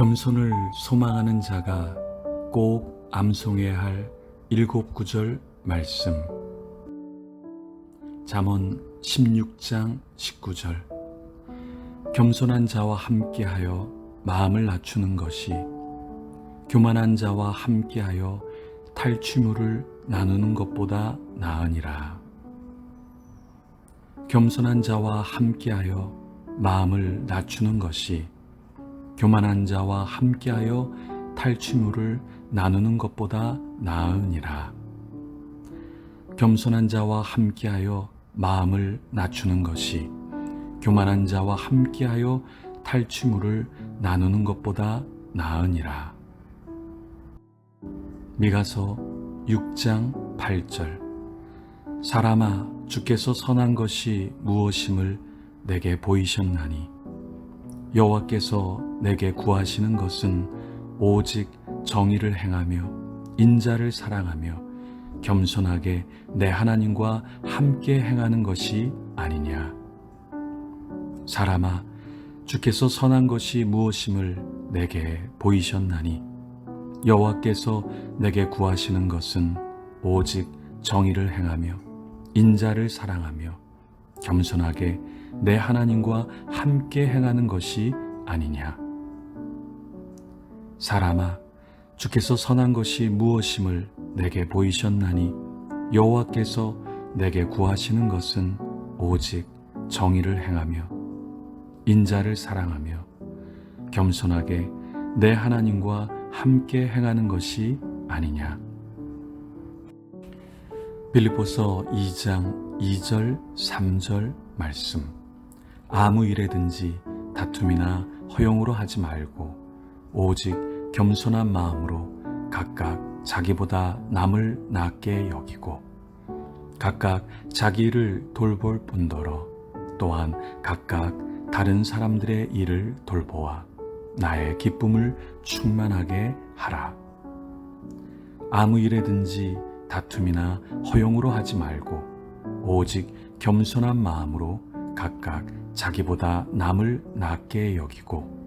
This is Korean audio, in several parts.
겸손을 소망하는 자가 꼭 암송해야 할 7구절 말씀. 잠언 16장 19절. 겸손한 자와 함께하여 마음을 낮추는 것이 교만한 자와 함께하여 탈취물을 나누는 것보다 나으니라. 겸손한 자와 함께하여 마음을 낮추는 것이 교만한 자와 함께하여 탈취물을 나누는 것보다 나으니라. 겸손한 자와 함께하여 마음을 낮추는 것이 교만한 자와 함께하여 탈취물을 나누는 것보다 나으니라. 미가서 6장 8절. 사람아, 주께서 선한 것이 무엇임을 내게 보이셨나니 여호와께서 내게 구하시는 것은 오직 정의를 행하며 인자를 사랑하며 겸손하게 내 하나님과 함께 행하는 것이 아니냐. 사람아, 주께서 선한 것이 무엇임을 내게 보이셨나니 여호와께서 내게 구하시는 것은 오직 정의를 행하며 인자를 사랑하며 겸손하게 내 하나님과 함께 행하는 것이 아니냐. 사람아, 주께서 선한 것이 무엇임을 내게 보이셨나니 여호와께서 내게 구하시는 것은 오직 정의를 행하며 인자를 사랑하며 겸손하게 내 하나님과 함께 행하는 것이 아니냐. 빌립보서 2장 2절 3절 말씀. 아무 일에든지 다툼이나 허용으로 하지 말고 오직 겸손한 마음으로 각각 자기보다 남을 낮게 여기고 각각 자기 일을 돌볼 뿐더러 또한 각각 다른 사람들의 일을 돌보아 나의 기쁨을 충만하게 하라. 아무 일에든지 다툼이나 허용으로 하지 말고 오직 겸손한 마음으로 각각 자기보다 남을 낮게 여기고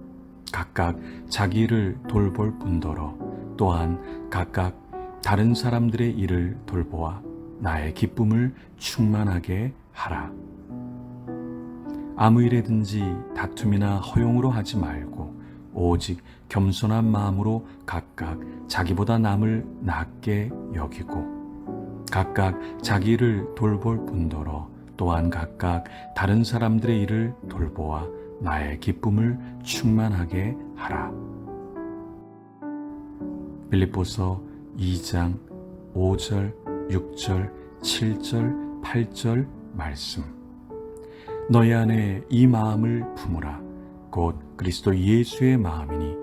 각각 자기 일을 돌볼 뿐더러 또한 각각 다른 사람들의 일을 돌보아 나의 기쁨을 충만하게 하라. 아무 일에든지 다툼이나 허용으로 하지 말고 오직 겸손한 마음으로 각각 자기보다 남을 낮게 여기고 각각 자기 일을 돌볼 뿐더러 또한 각각 다른 사람들의 일을 돌보아 나의 기쁨을 충만하게 하라. 빌립보서 2장 5절, 6절, 7절, 8절 말씀. 너희 안에 이 마음을 품으라. 곧 그리스도 예수의 마음이니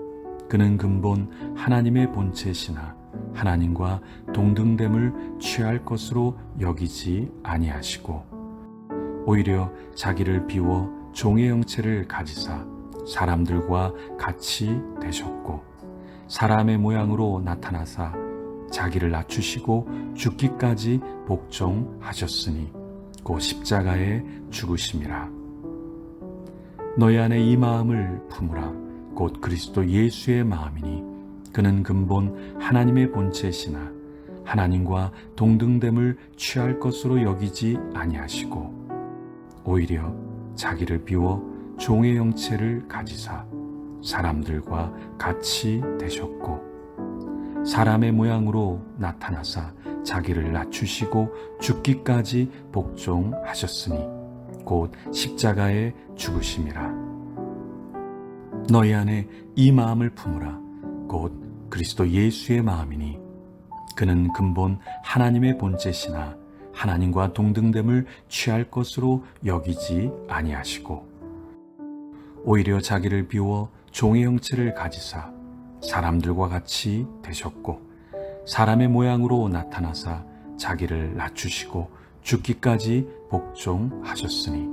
그는 근본 하나님의 본체시나 하나님과 동등됨을 취할 것으로 여기지 아니하시고 오히려 자기를 비워 종의 형체를 가지사 사람들과 같이 되셨고 사람의 모양으로 나타나사 자기를 낮추시고 죽기까지 복종하셨으니 곧 십자가에 죽으심이라. 너희 안에 이 마음을 품으라. 곧 그리스도 예수의 마음이니 그는 근본 하나님의 본체시나 하나님과 동등됨을 취할 것으로 여기지 아니하시고 오히려 자기를 비워 종의 형체를 가지사 사람들과 같이 되셨고 사람의 모양으로 나타나사 자기를 낮추시고 죽기까지 복종하셨으니 곧 십자가에 죽으심이라. 너희 안에 이 마음을 품으라. 곧 그리스도 예수의 마음이니 그는 근본 하나님의 본체시나 하나님과 동등됨을 취할 것으로 여기지 아니하시고 오히려 자기를 비워 종의 형체를 가지사 사람들과 같이 되셨고 사람의 모양으로 나타나사 자기를 낮추시고 죽기까지 복종하셨으니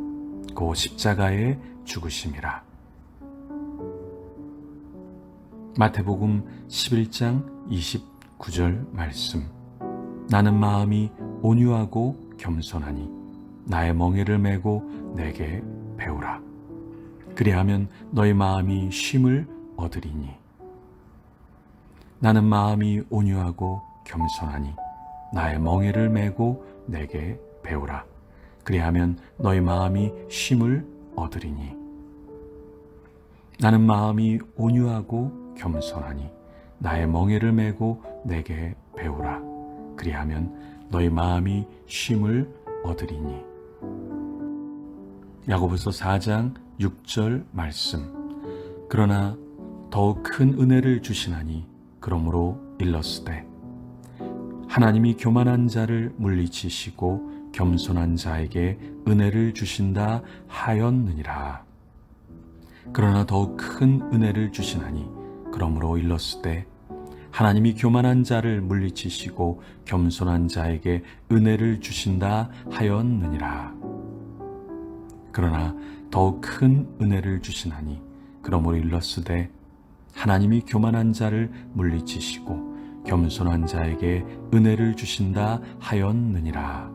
곧 십자가에 죽으심이라. 마태복음 11장 29절 말씀. 나는 마음이 온유하고 겸손하니 나의 멍에를 메고 내게 배우라. 그리하면 너희 마음이 쉼을 얻으리니 나는 마음이 온유하고 겸손하니 나의 멍에를 메고 내게 배우라. 그리하면 너희 마음이 쉼을 얻으리니. 나는 마음이 온유하고 겸손하니 나의 멍에를 메고 내게 배우라. 그리하면 너희 마음이 쉼을 얻으리니. 야고보서 4장 6절 말씀. 그러나 더욱 큰 은혜를 주시나니 그러므로 일렀으되 하나님이 교만한 자를 물리치시고 겸손한 자에게 은혜를 주신다 하였느니라. 그러나 더욱 큰 은혜를 주시나니 그러므로 일렀으되 하나님이 교만한 자를 물리치시고 겸손한 자에게 은혜를 주신다 하였느니라. 그러나 더욱 큰 은혜를 주시나니 그러므로 일렀으되 하나님이 교만한 자를 물리치시고 겸손한 자에게 은혜를 주신다 하였느니라.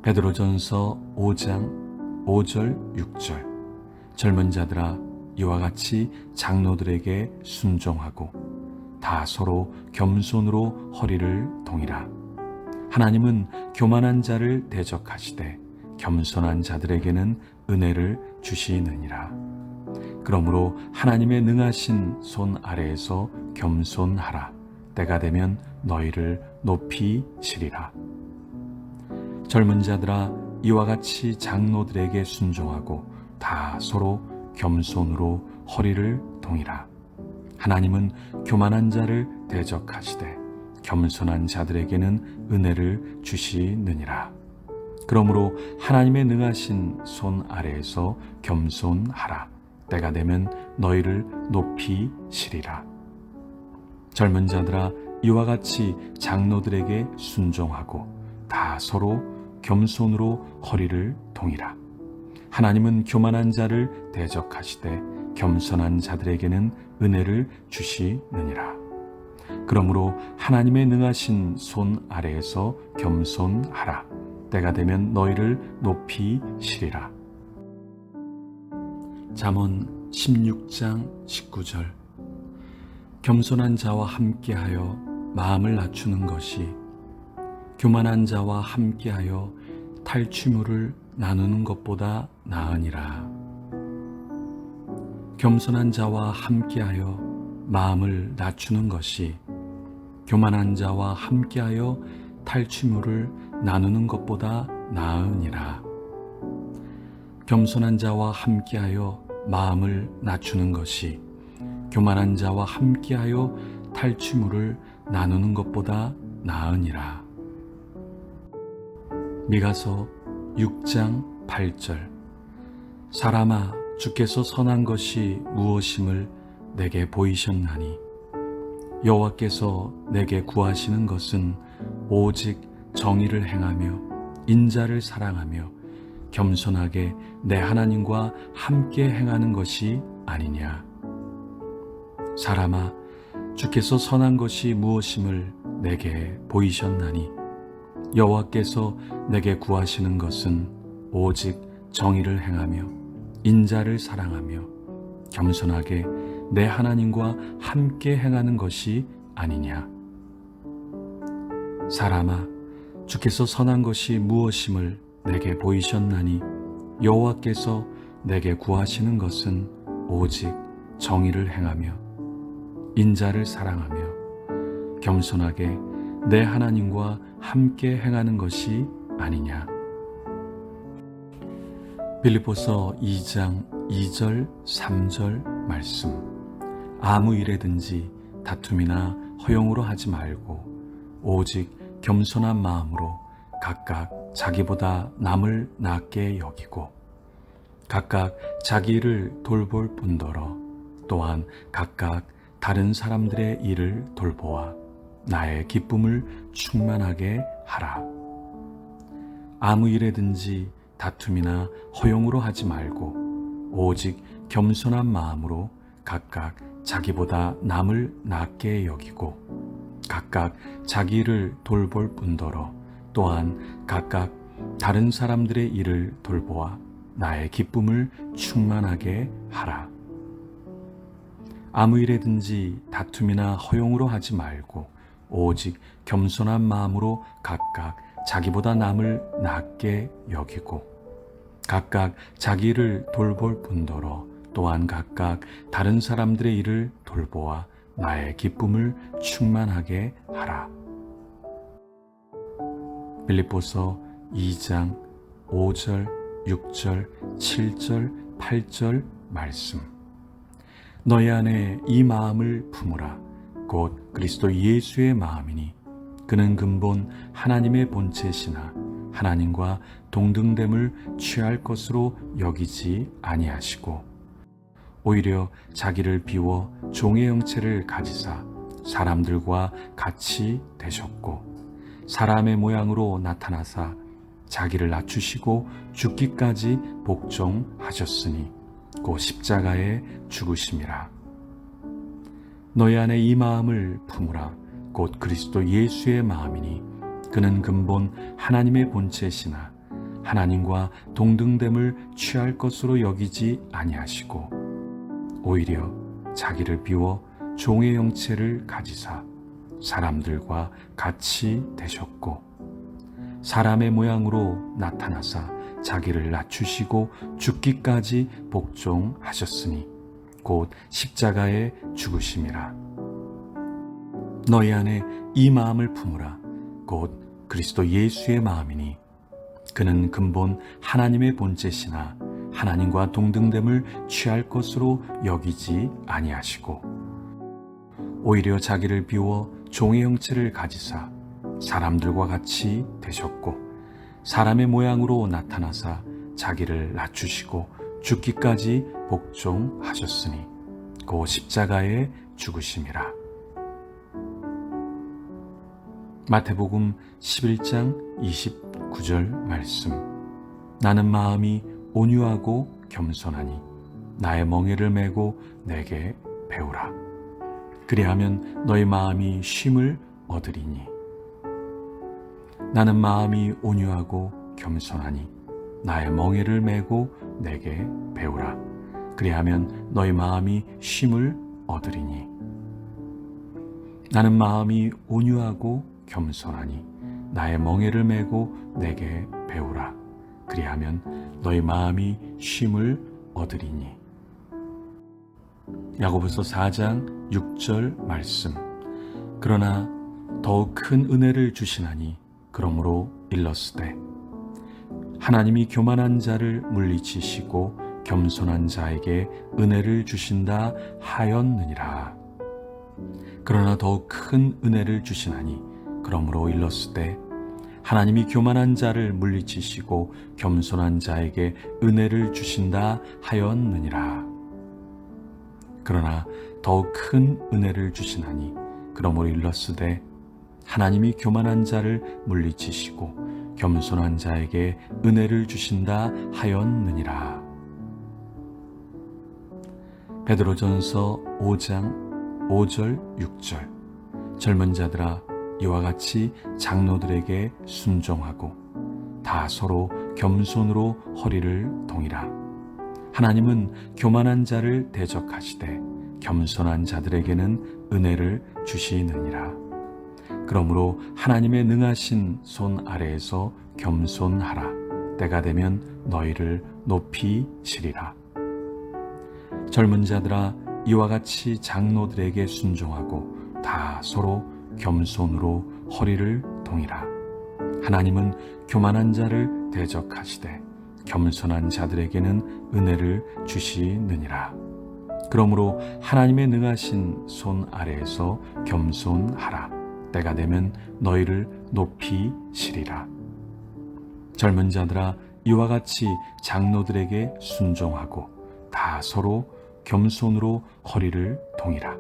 베드로전서 5장 5절 6절. 젊은 자들아 이와 같이 장로들에게 순종하고 다 서로 겸손으로 허리를 동이라. 하나님은 교만한 자를 대적하시되 겸손한 자들에게는 은혜를 주시느니라. 그러므로 하나님의 능하신 손 아래에서 겸손하라. 때가 되면 너희를 높이 치리라. 젊은 자들아 이와 같이 장로들에게 순종하고 다 서로 겸손으로 허리를 동이라. 하나님은 교만한 자를 대적하시되 겸손한 자들에게는 은혜를 주시느니라. 그러므로 하나님의 능하신 손 아래에서 겸손하라. 때가 되면 너희를 높이 치리라. 젊은 자들아 이와 같이 장로들에게 순종하고 다 서로 겸손으로 허리를 동이라. 하나님은 교만한 자를 대적하시되 겸손한 자들에게는 은혜를 주시느니라. 그러므로 하나님의 능하신 손 아래에서 겸손하라. 때가 되면 너희를 높이 치리라. 잠언 16장 19절. 겸손한 자와 함께하여 마음을 낮추는 것이 교만한 자와 함께하여 탈취물을 나누는 것보다 나으니라. 겸손한 자와 함께하여 마음을 낮추는 것이 교만한 자와 함께하여 탈취물을 나누는 것보다 나으니라. 겸손한 자와 함께하여 마음을 낮추는 것이 교만한 자와 함께하여 탈취물을 나누는 것보다 나으니라. 미가서 6장 8절. 사람아 주께서 선한 것이 무엇임을 내게 보이셨나니 여호와께서 내게 구하시는 것은 오직 정의를 행하며 인자를 사랑하며 겸손하게 내 하나님과 함께 행하는 것이 아니냐. 사람아 주께서 선한 것이 무엇임을 내게 보이셨나니 여호와께서 내게 구하시는 것은 오직 정의를 행하며 인자를 사랑하며 겸손하게 내 하나님과 함께 행하는 것이 아니냐. 사람아 주께서 선한 것이 무엇임을 내게 보이셨나니 여호와께서 내게 구하시는 것은 오직 정의를 행하며 인자를 사랑하며 겸손하게 내 하나님과 함께 행하는 것이 아니냐. 빌립보서 2장 2절 3절 말씀. 아무 일에든지 다툼이나 허용으로 하지 말고 오직 겸손한 마음으로 각각 자기보다 남을 낮게 여기고 각각 자기 일을 돌볼 뿐더러 또한 각각 다른 사람들의 일을 돌보아 나의 기쁨을 충만하게 하라. 아무 일에든지 다툼이나 허용으로 하지 말고 오직 겸손한 마음으로 각각 자기보다 남을 낮게 여기고 각각 자기 일을 돌볼 뿐더러 또한 각각 다른 사람들의 일을 돌보아 나의 기쁨을 충만하게 하라. 아무 일에든지 다툼이나 허용으로 하지 말고 오직 겸손한 마음으로 각각 자기보다 남을 낮게 여기고 각각 자기 일을 돌볼 뿐더러 또한 각각 다른 사람들의 일을 돌보아 나의 기쁨을 충만하게 하라. 빌립보서 2장 5절, 6절, 7절, 8절 말씀. 너희 안에 이 마음을 품으라. 곧 그리스도 예수의 마음이니 그는 근본 하나님의 본체시나 하나님과 동등됨을 취할 것으로 여기지 아니하시고 오히려 자기를 비워 종의 형체를 가지사 사람들과 같이 되셨고 사람의 모양으로 나타나사 자기를 낮추시고 죽기까지 복종하셨으니 곧 십자가에 죽으심이라. 너희 안에 이 마음을 품으라. 곧 그리스도 예수의 마음이니 그는 근본 하나님의 본체시나 하나님과 동등됨을 취할 것으로 여기지 아니하시고 오히려 자기를 비워 종의 형체를 가지사 사람들과 같이 되셨고 사람의 모양으로 나타나사 자기를 낮추시고 죽기까지 복종하셨으니 곧 십자가에 죽으심이라. 너희 안에 이 마음을 품으라. 곧 그리스도 예수의 마음이니 그는 근본 하나님의 본체시나 하나님과 동등됨을 취할 것으로 여기지 아니하시고 오히려 자기를 비워 종의 형체를 가지사 사람들과 같이 되셨고 사람의 모양으로 나타나사 자기를 낮추시고 죽기까지 복종하셨으니 곧 십자가에 죽으심이라. 마태복음 11장 29절 말씀. 나는 마음이 온유하고 겸손하니 나의 멍에를 메고 내게 배우라. 그리하면 너희 마음이 쉼을 얻으리니. 나는 마음이 온유하고 겸손하니 나의 멍에를 메고 내게 배우라. 그리하면 너희 마음이 쉼을 얻으리니. 나는 마음이 온유하고 겸손하니 나의 멍에를 메고 내게 배우라. 그리하면 너희 마음이 쉼을 얻으리니. 야고보서 4장 6절 말씀. 그러나 더욱 큰 은혜를 주시나니 그러므로 일렀으되 하나님이 교만한 자를 물리치시고 겸손한 자에게 은혜를 주신다 하였느니라. 그러나 더욱 큰 은혜를 주시나니 그러므로 일렀으되 하나님이 교만한 자를 물리치시고 겸손한 자에게 은혜를 주신다 하였느니라. 그러나 더욱 큰 은혜를 주시나니 그러므로 일렀으되 하나님이 교만한 자를 물리치시고 겸손한 자에게 은혜를 주신다 하였느니라. 베드로전서 5장 5절 6절. 젊은 자들아 이와 같이 장로들에게 순종하고 다 서로 겸손으로 허리를 동이라. 하나님은 교만한 자를 대적하시되 겸손한 자들에게는 은혜를 주시느니라. 그러므로 하나님의 능하신 손 아래에서 겸손하라. 때가 되면 너희를 높이시리라. 젊은 자들아 이와 같이 장로들에게 순종하고 다 서로 겸손으로 허리를 동이라. 하나님은 교만한 자를 대적하시되 겸손한 자들에게는 은혜를 주시느니라. 그러므로 하나님의 능하신 손 아래에서 겸손하라. 때가 되면 너희를 높이시리라. 젊은 자들아 이와 같이 장로들에게 순종하고 다 서로 겸손으로 허리를 동이라.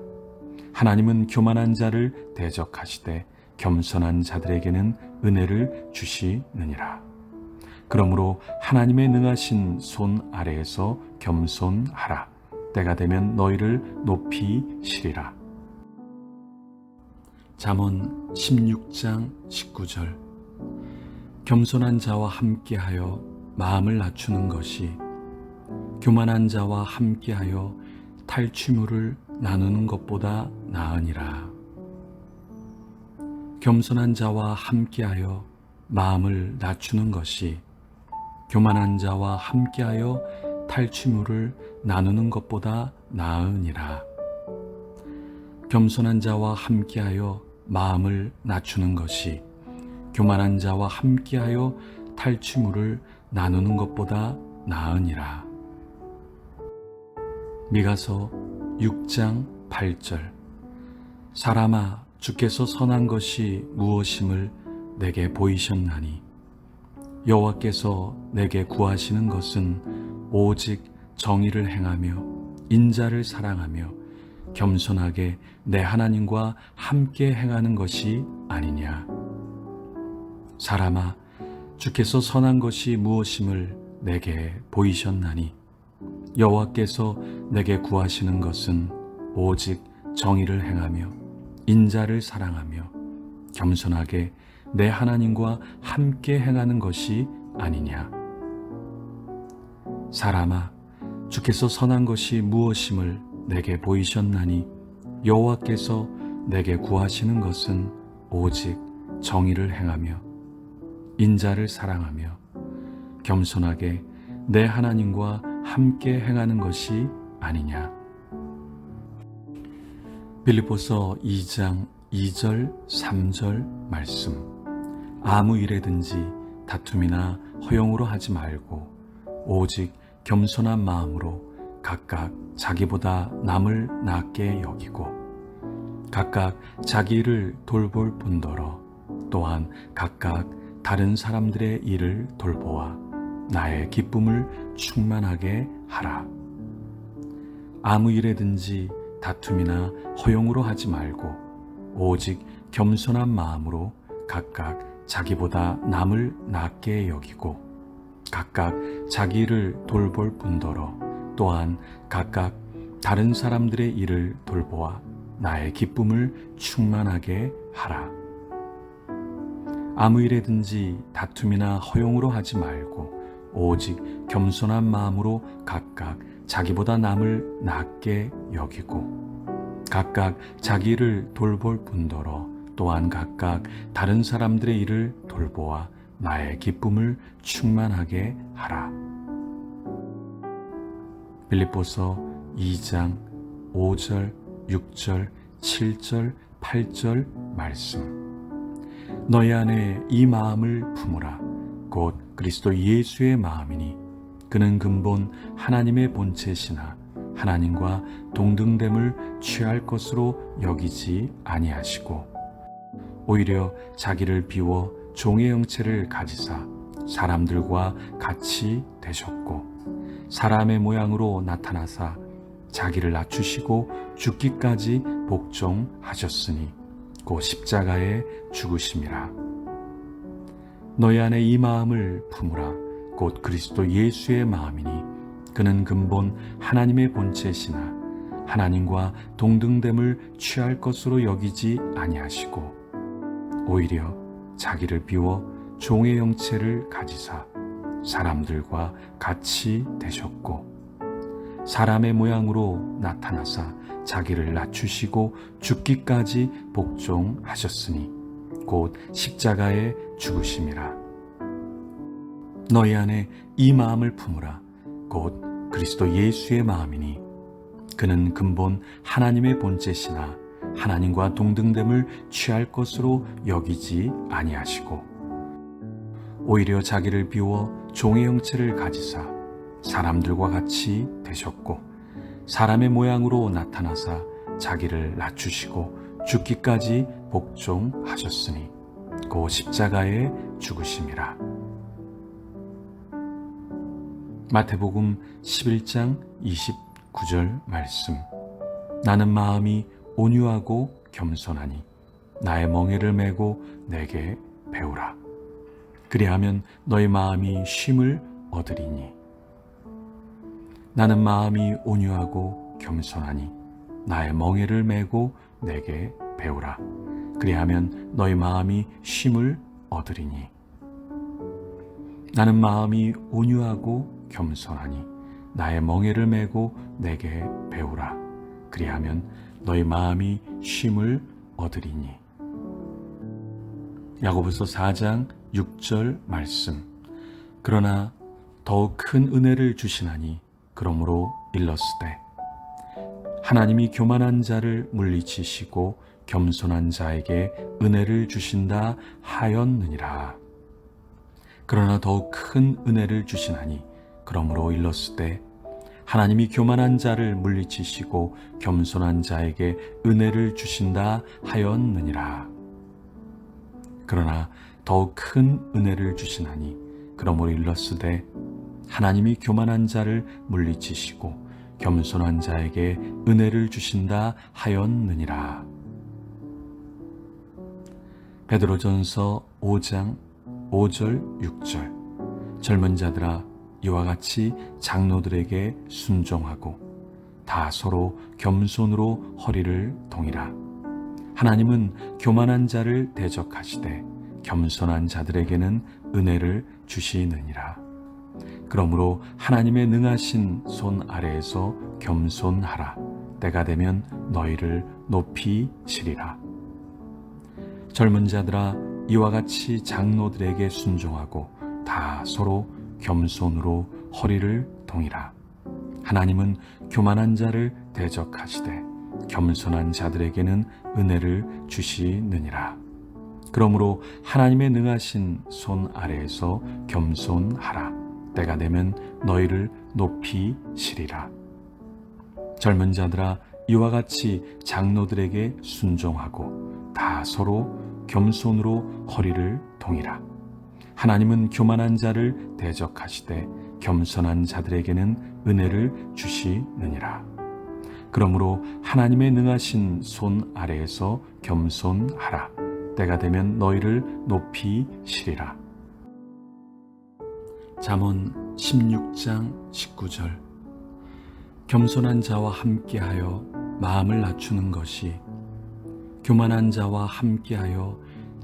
하나님은 교만한 자를 대적하시되 겸손한 자들에게는 은혜를 주시느니라. 그러므로 하나님의 능하신 손 아래에서 겸손하라. 때가 되면 너희를 높이시리라. 잠언 16장 19절. 겸손한 자와 함께하여 마음을 낮추는 것이 교만한 자와 함께하여 탈취물을 나누는 것보다 나으니라. 겸손한 자와 함께하여 마음을 낮추는 것이 교만한 자와 함께하여 탈취물을 나누는 것보다 나으니라. 겸손한 자와 함께하여 마음을 낮추는 것이 교만한 자와 함께하여 탈취물을 나누는 것보다 나으니라. 미가서 6장 8절. 사람아, 주께서 선한 것이 무엇임을 내게 보이셨나니 여호와께서 내게 구하시는 것은 오직 정의를 행하며 인자를 사랑하며 겸손하게 내 하나님과 함께 행하는 것이 아니냐. 사람아, 주께서 선한 것이 무엇임을 내게 보이셨나니 여호와께서 내게 구하시는 것은 오직 정의를 행하며 인자를 사랑하며 겸손하게 내 하나님과 함께 행하는 것이 아니냐. 사람아, 주께서 선한 것이 무엇임을 내게 보이셨나니 여호와께서 내게 구하시는 것은 오직 정의를 행하며 인자를 사랑하며 겸손하게 내 하나님과 함께 행하는 것이 아니냐. 빌립보서 2장 2절 3절 말씀. 아무 일에든지 다툼이나 허용으로 하지 말고 오직 겸손한 마음으로 각각 자기보다 남을 낮게 여기고 각각 자기 일을 돌볼 뿐더러 또한 각각 다른 사람들의 일을 돌보아 나의 기쁨을 충만하게 하라. 아무 일에든지 다툼이나 허용으로 하지 말고 오직 겸손한 마음으로 각각 자기보다 남을 낮게 여기고 각각 자기 일을 돌볼 뿐더러 또한 각각 다른 사람들의 일을 돌보아 나의 기쁨을 충만하게 하라. 아무 일에든지 다툼이나 허용으로 하지 말고 오직 겸손한 마음으로 각각 자기보다 남을 낮게 여기고 각각 자기 일을 돌볼 뿐더러 또한 각각 다른 사람들의 일을 돌보아 나의 기쁨을 충만하게 하라. 빌립보서 2장 5절, 6절, 7절, 8절 말씀. 너희 안에 이 마음을 품으라. 곧 그리스도 예수의 마음이니 그는 근본 하나님의 본체시나 하나님과 동등됨을 취할 것으로 여기지 아니하시고 오히려 자기를 비워 종의 형체를 가지사 사람들과 같이 되셨고 사람의 모양으로 나타나사 자기를 낮추시고 죽기까지 복종하셨으니 곧 십자가에 죽으심이라. 너희 안에 이 마음을 품으라. 곧 그리스도 예수의 마음이니 그는 근본 하나님의 본체시나 하나님과 동등됨을 취할 것으로 여기지 아니하시고 오히려 자기를 비워 종의 형체를 가지사 사람들과 같이 되셨고 사람의 모양으로 나타나사 자기를 낮추시고 죽기까지 복종하셨으니 곧 십자가에 죽으심이라. 너희 안에 이 마음을 품으라. 곧 그리스도 예수의 마음이니 그는 근본 하나님의 본체시나 하나님과 동등됨을 취할 것으로 여기지 아니하시고 오히려 자기를 비워 종의 형체를 가지사 사람들과 같이 되셨고 사람의 모양으로 나타나사 자기를 낮추시고 죽기까지 복종하셨으니 곧 십자가에 죽으심이라. 마태복음 11장 29절 말씀. 나는 마음이 온유하고 겸손하니 나의 멍에를 메고 내게 배우라. 그리하면 너희 마음이 쉼을 얻으리니. 나는 마음이 온유하고 겸손하니 나의 멍에를 메고 내게 배우라. 그리하면 너희 마음이 쉼을 얻으리니. 나는 마음이 온유하고 겸손하니 나의 멍에를 메고 내게 배우라. 그리하면 너희 마음이 쉼을 얻으리니. 야고보서 4장 6절 말씀. 그러나 더욱 큰 은혜를 주시나니 그러므로 일렀으되 하나님이 교만한 자를 물리치시고 겸손한 자에게 은혜를 주신다 하였느니라. 그러나 더욱 큰 은혜를 주시나니 그러므로 일렀으되 하나님이 교만한 자를 물리치시고 겸손한 자에게 은혜를 주신다 하였느니라. 그러나 더욱 큰 은혜를 주시나니 그러므로 일렀으되 하나님이 교만한 자를 물리치시고 겸손한 자에게 은혜를 주신다 하였느니라. 베드로전서 5장 5절 6절. 젊은 자들아 이와 같이 장로들에게 순종하고 다 서로 겸손으로 허리를 동이라. 하나님은 교만한 자를 대적하시되 겸손한 자들에게는 은혜를 주시느니라. 그러므로 하나님의 능하신 손 아래에서 겸손하라. 때가 되면 너희를 높이 치리라. 젊은 자들아 이와 같이 장로들에게 순종하고 다 서로 겸손으로 허리를 동이라. 하나님은 교만한 자를 대적하시되 겸손한 자들에게는 은혜를 주시느니라. 그러므로 하나님의 능하신 손 아래에서 겸손하라. 때가 되면 너희를 높이 치리라. 젊은 자들아 이와 같이 장로들에게 순종하고 다 서로 겸손으로 허리를 동이라. 하나님은 교만한 자를 대적하시되 겸손한 자들에게는 은혜를 주시느니라. 그러므로 하나님의 능하신 손 아래에서 겸손하라. 때가 되면 너희를 높이 치리라. 잠언 16장 19절. 겸손한 자와 함께하여 마음을 낮추는 것이 교만한 자와 함께하여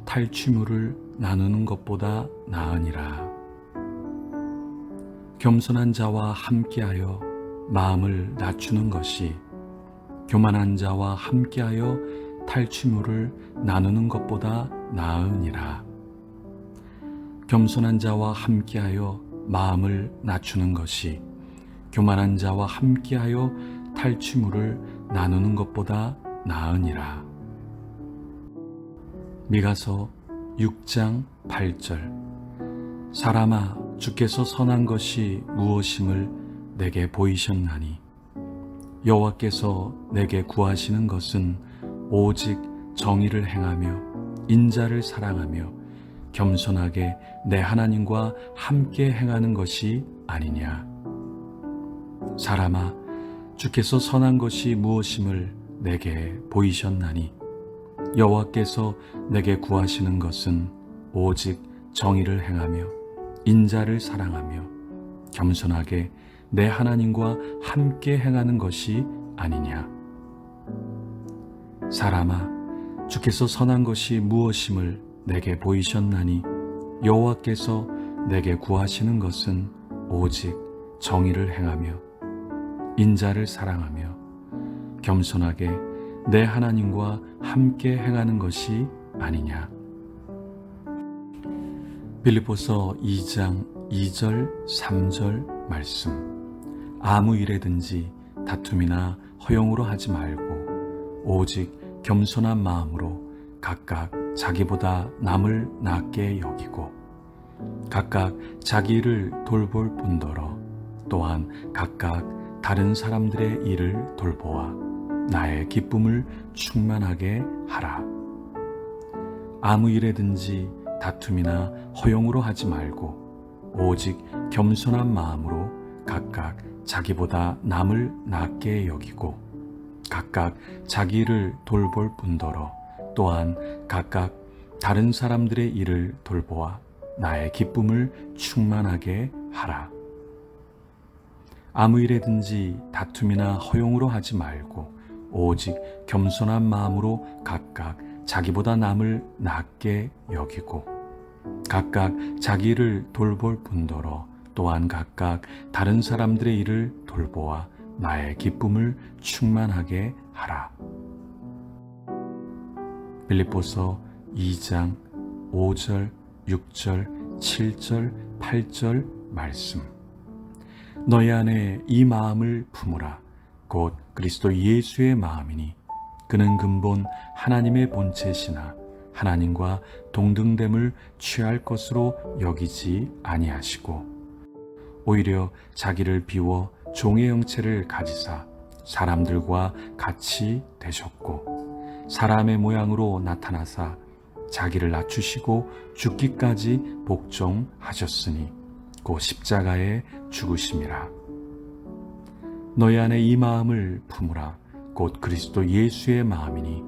탈취물을 나누는 것보다 나으니라. 겸손한 자와 함께하여 마음을 낮추는 것이 교만한 자와 함께하여 탈취물을 나누는 것보다 나으니라. 겸손한 자와 함께하여 마음을 낮추는 것이 교만한 자와 함께하여 탈취물을 나누는 것보다 나으니라. 미가서 6장 8절. 사람아 주께서 선한 것이 무엇임을 내게 보이셨나니 여호와께서 내게 구하시는 것은 오직 정의를 행하며 인자를 사랑하며 겸손하게 내 하나님과 함께 행하는 것이 아니냐. 사람아 주께서 선한 것이 무엇임을 내게 보이셨나니 여호와께서 내게 구하시는 것은 오직 정의를 행하며 인자를 사랑하며 겸손하게 내 하나님과 함께 행하는 것이 아니냐. 사람아 주께서 선한 것이 무엇임을 내게 보이셨나니 여호와께서 내게 구하시는 것은 오직 정의를 행하며 인자를 사랑하며 겸손하게 내 하나님과 함께 행하는 것이 아니냐. 빌립보서 2장 2절 3절 말씀. 아무 일에든지 다툼이나 허용으로 하지 말고 오직 겸손한 마음으로 각각 자기보다 남을 낮게 여기고 각각 자기 일을 돌볼 뿐더러 또한 각각 다른 사람들의 일을 돌보아 나의 기쁨을 충만하게 하라. 아무 일에든지 다툼이나 허용으로 하지 말고 오직 겸손한 마음으로 각각 자기보다 남을 낮게 여기고 각각 자기 일을 돌볼 뿐더러 또한 각각 다른 사람들의 일을 돌보아 나의 기쁨을 충만하게 하라. 아무 일에든지 다툼이나 허용으로 하지 말고 오직 겸손한 마음으로 각각 자기보다 남을 낮게 여기고 각각 자기 일을 돌볼 뿐더러 또한 각각 다른 사람들의 일을 돌보아 나의 기쁨을 충만하게 하라. 빌립보서 2장 5절, 6절, 7절, 8절 말씀. 너희 안에 이 마음을 품으라. 곧 그리스도 예수의 마음이니 그는 근본 하나님의 본체시나 하나님과 동등됨을 취할 것으로 여기지 아니하시고 오히려 자기를 비워 종의 형체를 가지사 사람들과 같이 되셨고 사람의 모양으로 나타나사 자기를 낮추시고 죽기까지 복종하셨으니 곧 십자가에 죽으심이라. 너희 안에 이 마음을 품으라. 곧 그리스도 예수의 마음이니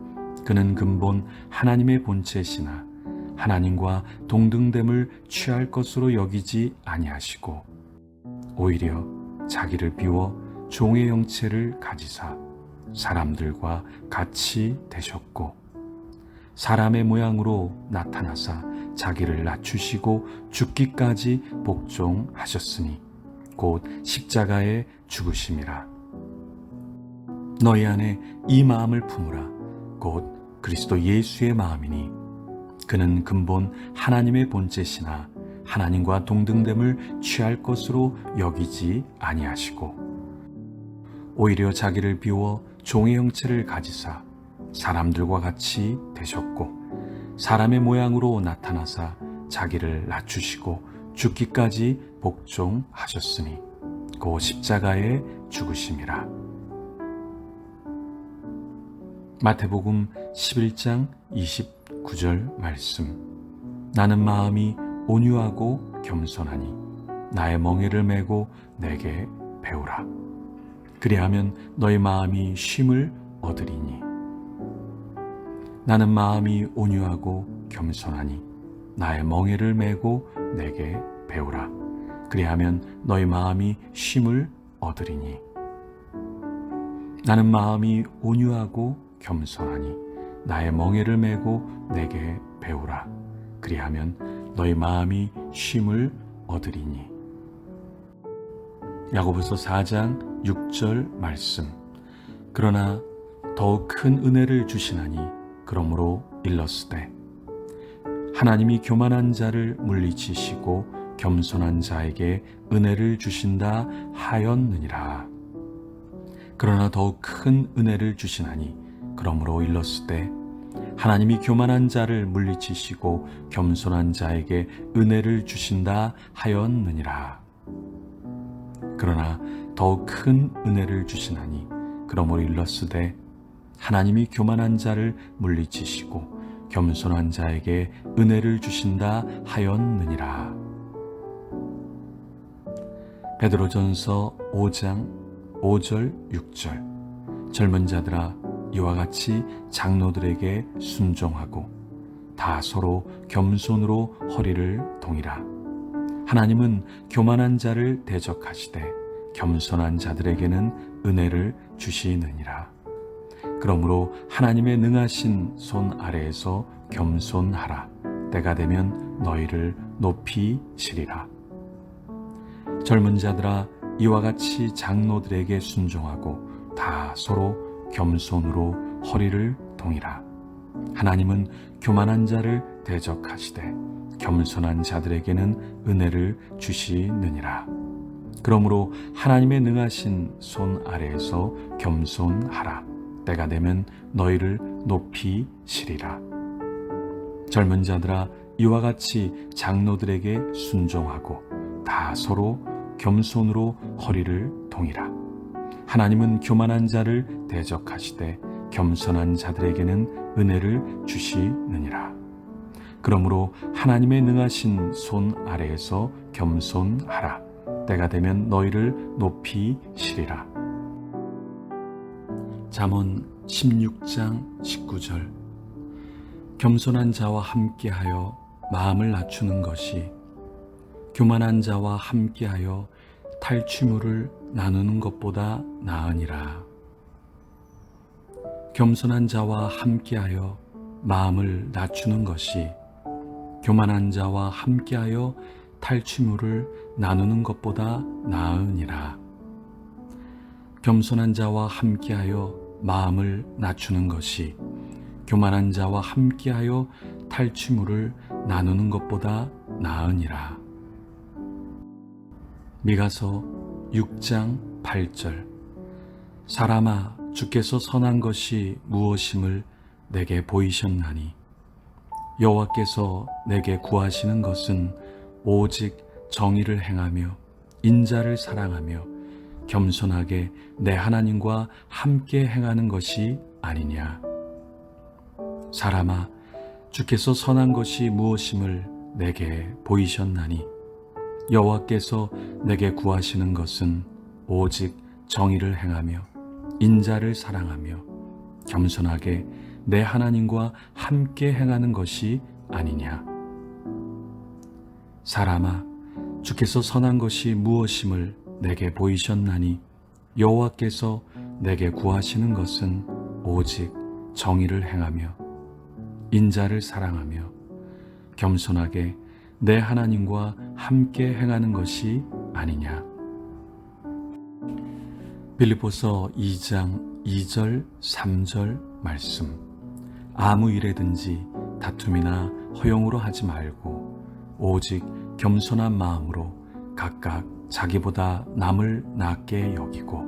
그는 근본 하나님의 본체시나 하나님과 동등됨을 취할 것으로 여기지 아니하시고 오히려 자기를 비워 종의 형체를 가지사 사람들과 같이 되셨고 사람의 모양으로 나타나사 자기를 낮추시고 죽기까지 복종하셨으니 곧 십자가에 죽으심이라. 너희 안에 이 마음을 품으라. 곧 그리스도 예수의 마음이니 그는 근본 하나님의 본체시나 하나님과 동등됨을 취할 것으로 여기지 아니하시고 오히려 자기를 비워 종의 형체를 가지사 사람들과 같이 되셨고 사람의 모양으로 나타나사 자기를 낮추시고 죽기까지 복종하셨으니 곧 십자가에 죽으심이라. 마태복음 11장 29절 말씀. 나는 마음이 온유하고 겸손하니 나의 멍에를 메고 내게 배우라. 그리하면 너희 마음이 쉼을 얻으리니. 나는 마음이 온유하고 겸손하니 나의 멍에를 메고 내게 배우라. 그리하면 너희 마음이 쉼을 얻으리니. 나는 마음이 온유하고 겸손하니 나의 멍에를 메고 내게 배우라. 그리하면 너희 마음이 쉼을 얻으리니. 야고보서 4장 6절 말씀. 그러나 더욱 큰 은혜를 주시나니 그러므로 일렀으되 하나님이 교만한 자를 물리치시고 겸손한 자에게 은혜를 주신다 하였느니라. 그러나 더욱 큰 은혜를 주시나니 그러므로 일렀으되 하나님이 교만한 자를 물리치시고 겸손한 자에게 은혜를 주신다 하였느니라. 그러나 더욱 큰 은혜를 주시나니 그러므로 일렀으되 하나님이 교만한 자를 물리치시고 겸손한 자에게 은혜를 주신다 하였느니라. 베드로전서 5장 5절 6절. 젊은 자들아 이와 같이 장로들에게 순종하고 다 서로 겸손으로 허리를 동이라. 하나님은 교만한 자를 대적하시되 겸손한 자들에게는 은혜를 주시느니라. 그러므로 하나님의 능하신 손 아래에서 겸손하라. 때가 되면 너희를 높이시리라. 젊은 자들아 이와 같이 장로들에게 순종하고 다 서로 겸손으로 허리를 동이라. 하나님은 교만한 자를 대적하시되 겸손한 자들에게는 은혜를 주시느니라. 그러므로 하나님의 능하신 손 아래에서 겸손하라. 때가 되면 너희를 높이시리라. 젊은 자들아 이와 같이 장로들에게 순종하고 다 서로 겸손으로 허리를 동이라. 하나님은 교만한 자를 대적하시되 겸손한 자들에게는 은혜를 주시느니라. 그러므로 하나님의 능하신 손 아래에서 겸손하라. 때가 되면 너희를 높이시리라. 잠언 16장 19절. 겸손한 자와 함께하여 마음을 낮추는 것이 교만한 자와 함께하여 탈취물을 나누는 것보다 나으니라. 겸손한 자와 함께하여 마음을 낮추는 것이 교만한 자와 함께하여 탈취물을 나누는 것보다 나으니라. 겸손한 자와 함께하여 마음을 낮추는 것이 교만한 자와 함께하여 탈취물을 나누는 것보다 나으니라. 미가서 6장 8절. 사람아, 주께서 선한 것이 무엇임을 내게 보이셨나니 여호와께서 내게 구하시는 것은 오직 정의를 행하며 인자를 사랑하며 겸손하게 내 하나님과 함께 행하는 것이 아니냐. 사람아, 주께서 선한 것이 무엇임을 내게 보이셨나니 여호와께서 내게 구하시는 것은 오직 정의를 행하며 인자를 사랑하며 겸손하게 내 하나님과 함께 행하는 것이 아니냐. 사람아, 주께서 선한 것이 무엇임을 내게 보이셨나니 여호와께서 내게 구하시는 것은 오직 정의를 행하며 인자를 사랑하며 겸손하게 내 하나님과 함께 행하는 것이 아니냐. 빌립보서 2장 2절 3절 말씀. 아무 일에든지 다툼이나 허용으로 하지 말고 오직 겸손한 마음으로 각각 자기보다 남을 낫게 여기고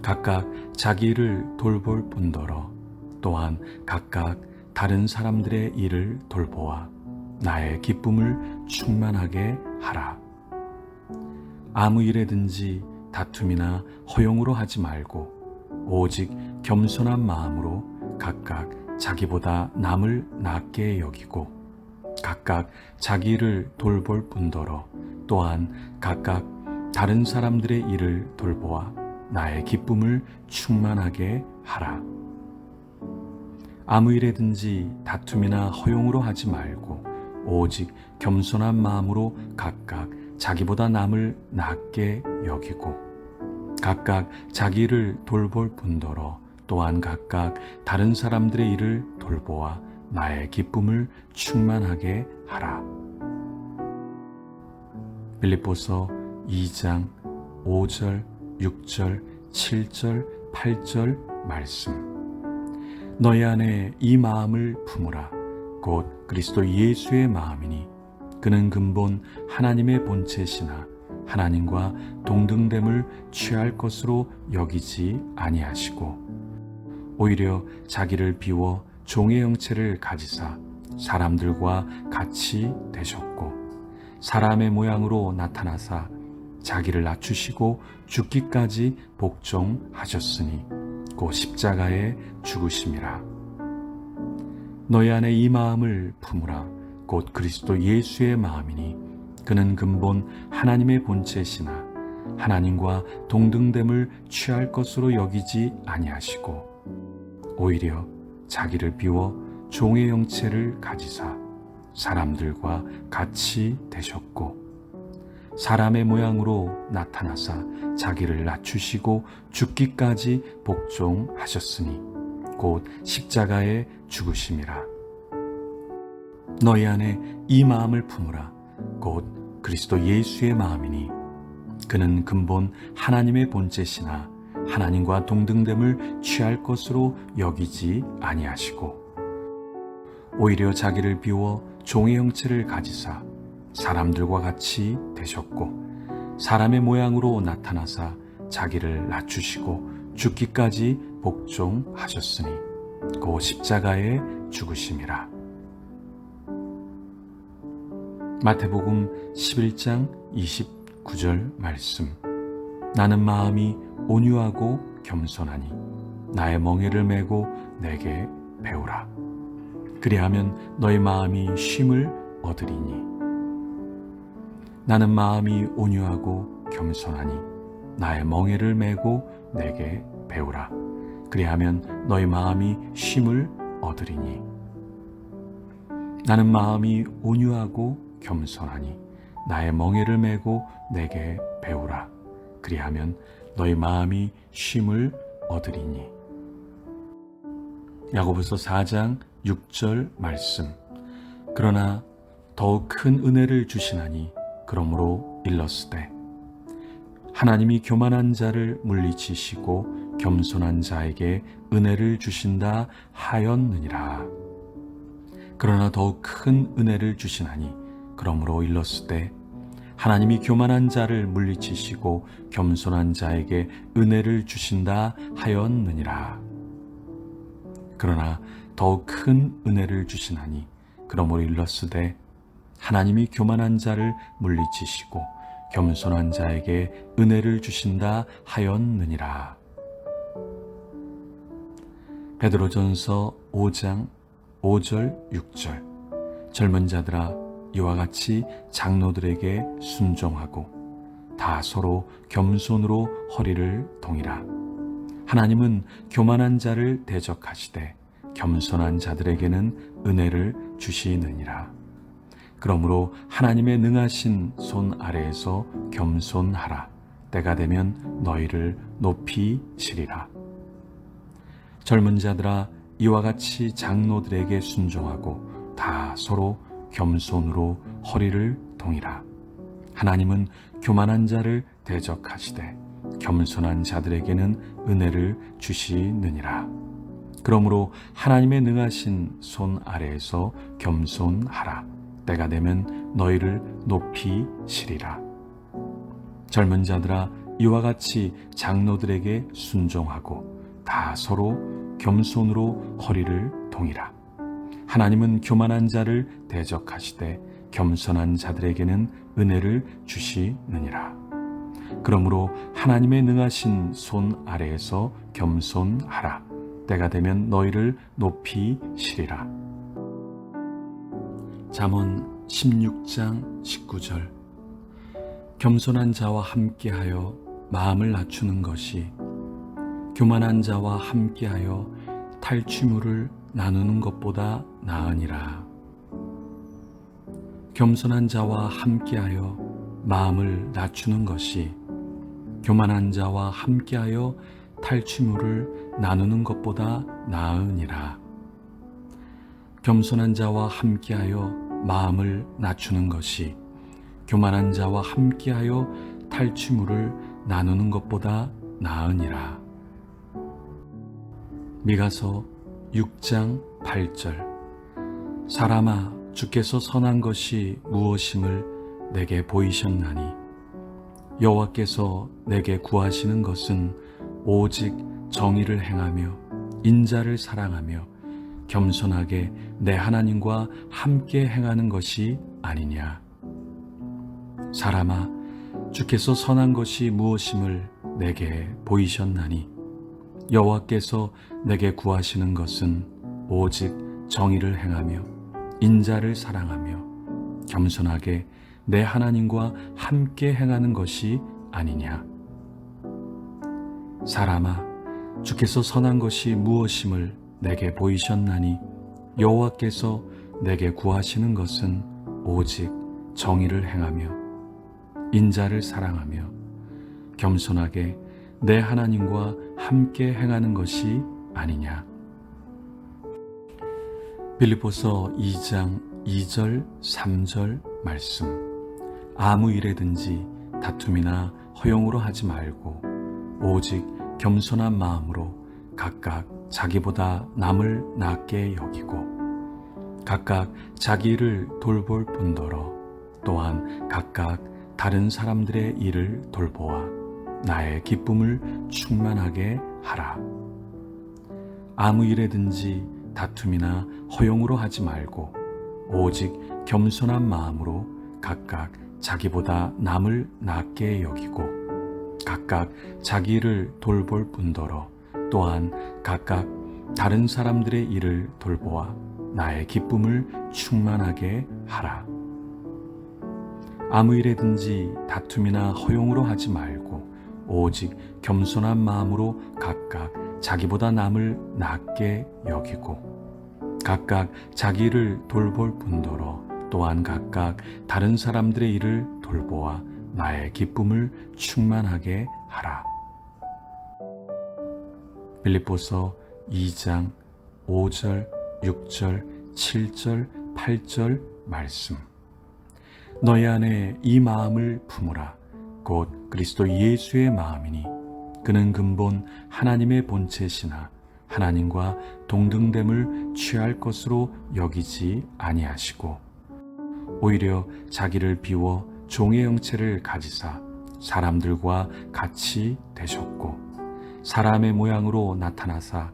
각각 자기 일을 돌볼 뿐더러 또한 각각 다른 사람들의 일을 돌보아 나의 기쁨을 충만하게 하라. 아무 일에든지 다툼이나 허용으로 하지 말고 오직 겸손한 마음으로 각각 자기보다 남을 낫게 여기고 각각 자기 일을 돌볼 뿐더러 또한 각각 다른 사람들의 일을 돌보아 나의 기쁨을 충만하게 하라. 아무 일에든지 다툼이나 허용으로 하지 말고 오직 겸손한 마음으로 각각 자기보다 남을 낫게 여기고 각각 자기 일을 돌볼 뿐더러 또한 각각 다른 사람들의 일을 돌보아 나의 기쁨을 충만하게 하라. 빌립보서 2장 5절, 6절, 7절, 8절 말씀. 너희 안에 이 마음을 품으라. 곧 그리스도 예수의 마음이니 그는 근본 하나님의 본체시나 하나님과 동등됨을 취할 것으로 여기지 아니하시고 오히려 자기를 비워 종의 형체를 가지사 사람들과 같이 되셨고 사람의 모양으로 나타나사 자기를 낮추시고 죽기까지 복종하셨으니 곧 십자가에 죽으심이라. 너희 안에 이 마음을 품으라. 곧 그리스도 예수의 마음이니 그는 근본 하나님의 본체시나 하나님과 동등됨을 취할 것으로 여기지 아니하시고 오히려 자기를 비워 종의 형체를 가지사 사람들과 같이 되셨고 사람의 모양으로 나타나사 자기를 낮추시고 죽기까지 복종하셨으니 곧 십자가에 죽으심이라. 너희 안에 이 마음을 품으라. 곧 그리스도 예수의 마음이니 그는 근본 하나님의 본체시나 하나님과 동등됨을 취할 것으로 여기지 아니하시고 오히려 자기를 비워 종의 형체를 가지사 사람들과 같이 되셨고 사람의 모양으로 나타나사 자기를 낮추시고 죽기까지 복종하셨으니 곧 십자가에 죽으심이라. 마태복음 11장 29절 말씀. 나는 마음이 온유하고 겸손하니 나의 멍에를 메고 내게 배우라. 그리하면 너희 마음이 쉼을 얻으리니. 나는 마음이 온유하고 겸손하니 나의 멍에를 메고 내게 배우라. 그리하면 너희 마음이 쉼을 얻으리니. 나는 마음이 온유하고 겸손하니 나의 멍에를 메고 내게 배우라. 그리하면 너희 마음이 쉼을 얻으리니. 야고보서 4장 6절 말씀. 그러나 더욱 큰 은혜를 주시나니 그러므로 일렀으되 하나님이 교만한 자를 물리치시고 겸손한 자에게 은혜를 주신다 하였느니라. 그러나 더욱 큰 은혜를 주시나니 그러므로 일렀으되 하나님이 교만한 자를 물리치시고 겸손한 자에게 은혜를 주신다 하였느니라. 그러나 더욱 큰 은혜를 주시나니 그러므로 일렀으되 하나님이 교만한 자를 물리치시고 겸손한 자에게 은혜를 주신다 하였느니라. 베드로전서 5장 5절 6절 젊은 자들아 이와 같이 장로들에게 순종하고 다 서로 겸손으로 허리를 동이라. 하나님은 교만한 자를 대적하시되 겸손한 자들에게는 은혜를 주시느니라. 그러므로 하나님의 능하신 손 아래에서 겸손하라. 때가 되면 너희를 높이 치리라. 젊은 자들아 이와 같이 장로들에게 순종하고 다 서로 겸손으로 허리를 동이라. 하나님은 교만한 자를 대적하시되 겸손한 자들에게는 은혜를 주시느니라. 그러므로 하나님의 능하신 손 아래에서 겸손하라. 때가 되면 너희를 높이 치리라. 젊은 자들아 이와 같이 장로들에게 순종하고 다 서로 겸손으로 허리를 동이라. 하나님은 교만한 자를 대적하시되 겸손한 자들에게는 은혜를 주시느니라. 그러므로 하나님의 능하신 손 아래에서 겸손하라. 때가 되면 너희를 높이 치리라. 잠언 16장 19절 겸손한 자와 함께하여 마음을 낮추는 것이 교만한 자와 함께하여 탈취물을 나누는 것보다 나으니라. 겸손한 자와 함께하여 마음을 낮추는 것이 교만한 자와 함께하여 탈취물을 나누는 것보다 나으니라. 겸손한 자와 함께하여 마음을 낮추는 것이 교만한 자와 함께하여 탈취물을 나누는 것보다 나으니라. 미가서 6장 8절 사람아 주께서 선한 것이 무엇임을 내게 보이셨나니 여호와께서 내게 구하시는 것은 오직 정의를 행하며 인자를 사랑하며 겸손하게 내 하나님과 함께 행하는 것이 아니냐. 사람아 주께서 선한 것이 무엇임을 내게 보이셨나니 여호와께서 내게 구하시는 것은 오직 정의를 행하며 인자를 사랑하며 겸손하게 내 하나님과 함께 행하는 것이 아니냐. 사람아 주께서 선한 것이 무엇임을 내게 보이셨나니 여호와께서 내게 구하시는 것은 오직 정의를 행하며 인자를 사랑하며 겸손하게 내 하나님과 함께 행하는 것이 아니냐. 빌립보서 2장 2절 3절 말씀 아무 일에든지 다툼이나 허용으로 하지 말고 오직 겸손한 마음으로 각각 자기보다 남을 낮게 여기고 각각 자기 일을 돌볼 뿐더러 또한 각각 다른 사람들의 일을 돌보아 나의 기쁨을 충만하게 하라. 아무 일에든지 다툼이나 허용으로 하지 말고 오직 겸손한 마음으로 각각 자기보다 남을 낮게 여기고 각각 자기 일을 돌볼 뿐더러 또한 각각 다른 사람들의 일을 돌보아 나의 기쁨을 충만하게 하라. 아무 일에든지 다툼이나 허용으로 하지 말고 오직 겸손한 마음으로 각각 자기보다 남을 낮게 여기고 각각 자기 일을 돌볼 뿐더러 또한 각각 다른 사람들의 일을 돌보아 나의 기쁨을 충만하게 하라. 빌립보서 2장 5절, 6절, 7절, 8절 말씀 너희 안에 이 마음을 품으라. 곧 그리스도 예수의 마음이니 그는 근본 하나님의 본체시나 하나님과 동등됨을 취할 것으로 여기지 아니하시고 오히려 자기를 비워 종의 형체를 가지사 사람들과 같이 되셨고 사람의 모양으로 나타나사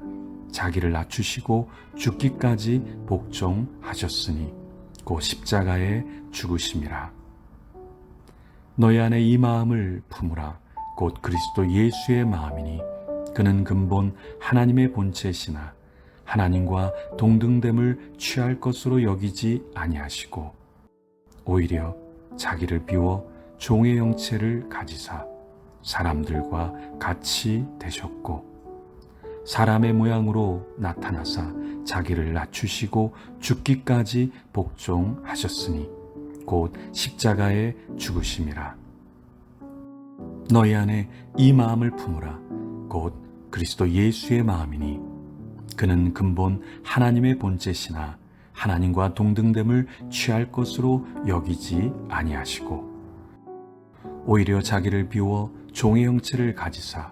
자기를 낮추시고 죽기까지 복종하셨으니 곧 십자가에 죽으심이라. 너희 안에 이 마음을 품으라. 곧 그리스도 예수의 마음이니 그는 근본 하나님의 본체시나 하나님과 동등됨을 취할 것으로 여기지 아니하시고 오히려 자기를 비워 종의 형체를 가지사 사람들과 같이 되셨고 사람의 모양으로 나타나사 자기를 낮추시고 죽기까지 복종하셨으니 곧 십자가에 죽으심이라. 너희 안에 이 마음을 품으라. 곧 그리스도 예수의 마음이니 그는 근본 하나님의 본체시나 하나님과 동등됨을 취할 것으로 여기지 아니하시고 오히려 자기를 비워 종의 형체를 가지사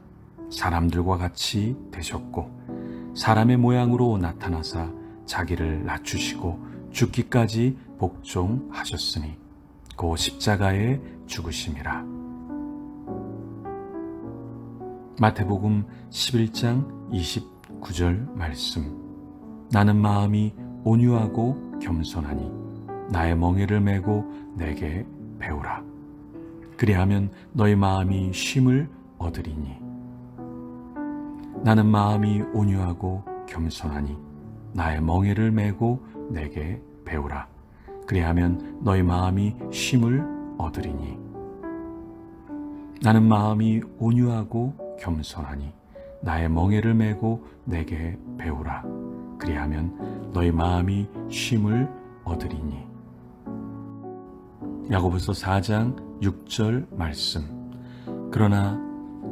사람들과 같이 되셨고 사람의 모양으로 나타나사 자기를 낮추시고 죽기까지 복종하셨으니 곧 십자가에 죽으심이라. 마태복음 11장 29절 말씀. 나는 마음이 온유하고 겸손하니 나의 멍에를 메고 내게 배우라. 그리하면 너희 마음이 쉼을 얻으리니. 나는 마음이 온유하고 겸손하니 나의 멍에를 메고 내게 배우라. 그리하면 너희 마음이 쉼을 얻으리니. 나는 마음이 온유하고 겸손하니 나의 멍에를 메고 내게 배우라. 그리하면 너희 마음이 쉼을 얻으리니. 야고보서 4장 6절 말씀. 그러나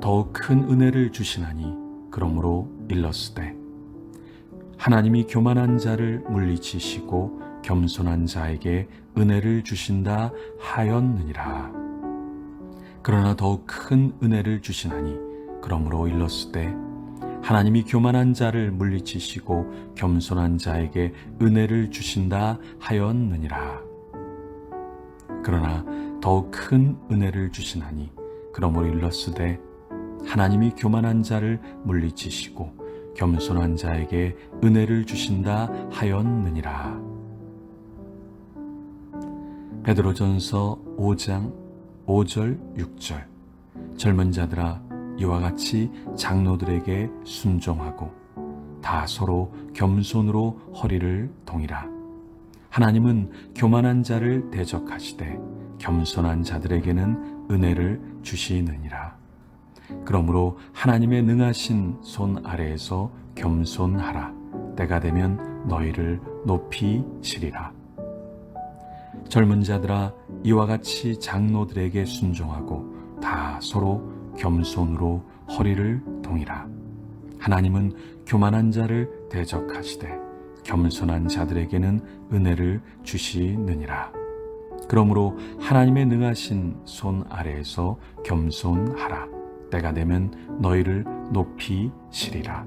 더욱 큰 은혜를 주시나니 그러므로 일렀으되 하나님이 교만한 자를 물리치시고 겸손한 자에게 은혜를 주신다 하였느니라. 그러나 더욱 큰 은혜를 주시나니 그러므로 일렀으되 하나님이 교만한 자를 물리치시고 겸손한 자에게 은혜를 주신다 하였느니라. 그러나 더욱 큰 은혜를 주시나니 그러므로 일렀으되 하나님이 교만한 자를 물리치시고 겸손한 자에게 은혜를 주신다 하였느니라. 베드로전서 5장 5절 6절. 젊은 자들아 이와 같이 장로들에게 순종하고 다 서로 겸손으로 허리를 동이라. 하나님은 교만한 자를 대적하시되 겸손한 자들에게는 은혜를 주시느니라. 그러므로 하나님의 능하신 손 아래에서 겸손하라. 때가 되면 너희를 높이시리라. 젊은 자들아 이와 같이 장로들에게 순종하고 다 서로 겸손으로 허리를 동이라. 하나님은 교만한 자를 대적하시되 겸손한 자들에게는 은혜를 주시느니라. 그러므로 하나님의 능하신 손 아래에서 겸손하라. 때가 되면 너희를 높이시리라.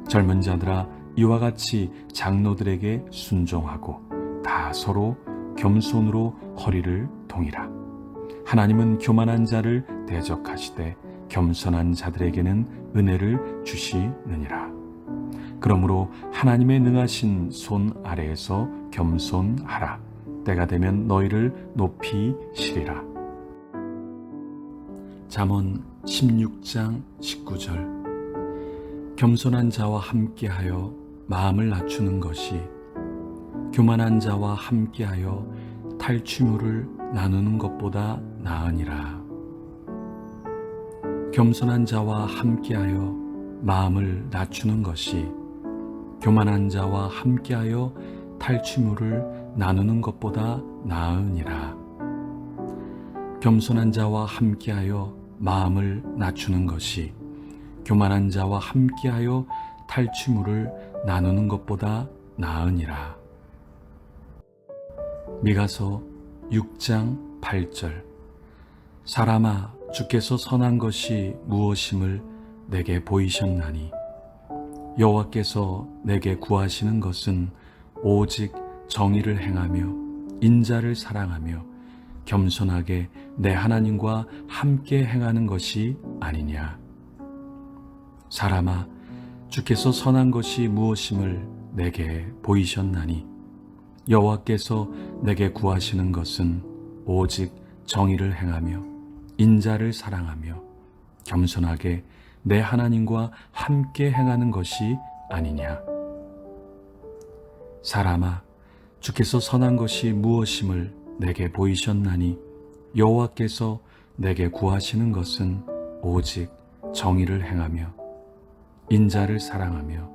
젊은 자들아 이와 같이 장로들에게 순종하고 다 서로 겸손으로 허리를 동이라. 하나님은 교만한 자를 대적하시되 겸손한 자들에게는 은혜를 주시느니라. 그러므로 하나님의 능하신 손 아래에서 겸손하라. 때가 되면 너희를 높이시리라. 잠언 16장 19절. 겸손한 자와 함께하여 마음을 낮추는 것이 교만한 자와 함께하여 탈취물을 나누는 것보다 나으니라. 겸손한 자와 함께하여 마음을 낮추는 것이 교만한 자와 함께하여 탈취물을 나누는 것보다 나으니라. 겸손한 자와 함께하여 마음을 낮추는 것이 교만한 자와 함께하여 탈취물을 나누는 것보다 나으니라. 미가서 6장 8절. 사람아, 주께서 선한 것이 무엇임을 내게 보이셨나니 여호와께서 내게 구하시는 것은 오직 정의를 행하며 인자를 사랑하며 겸손하게 내 하나님과 함께 행하는 것이 아니냐. 사람아, 주께서 선한 것이 무엇임을 내게 보이셨나니 여호와께서 내게 구하시는 것은 오직 정의를 행하며 인자를 사랑하며 겸손하게 내 하나님과 함께 행하는 것이 아니냐. 사람아, 주께서 선한 것이 무엇임을 내게 보이셨나니 여호와께서 내게 구하시는 것은 오직 정의를 행하며 인자를 사랑하며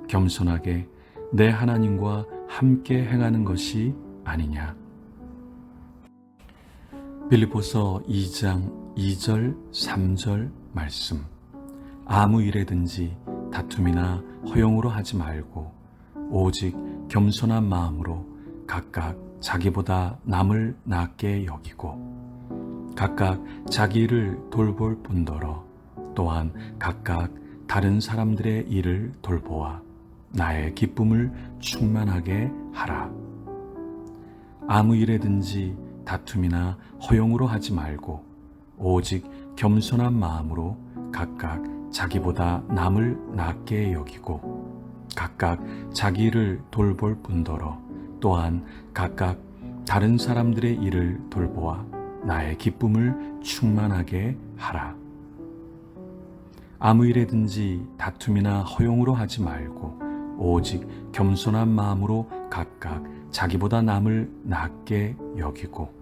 겸손하게 내 하나님과 함께 행하는 것이 아니냐. 빌립보서 2장 2절 3절 말씀. 아무 일에든지 다툼이나 허용으로 하지 말고 오직 겸손한 마음으로 각각 자기보다 남을 낮게 여기고 각각 자기 일을 돌볼 뿐더러 또한 각각 다른 사람들의 일을 돌보아 나의 기쁨을 충만하게 하라. 아무 일에든지 다툼이나 허용으로 하지 말고 오직 겸손한 마음으로 각각 자기보다 남을 낮게 여기고 각각 자기 일을 돌볼 뿐더러 또한 각각 다른 사람들의 일을 돌보아 나의 기쁨을 충만하게 하라. 아무 일에든지 다툼이나 허용으로 하지 말고 오직 겸손한 마음으로 각각 자기보다 남을 낮게 여기고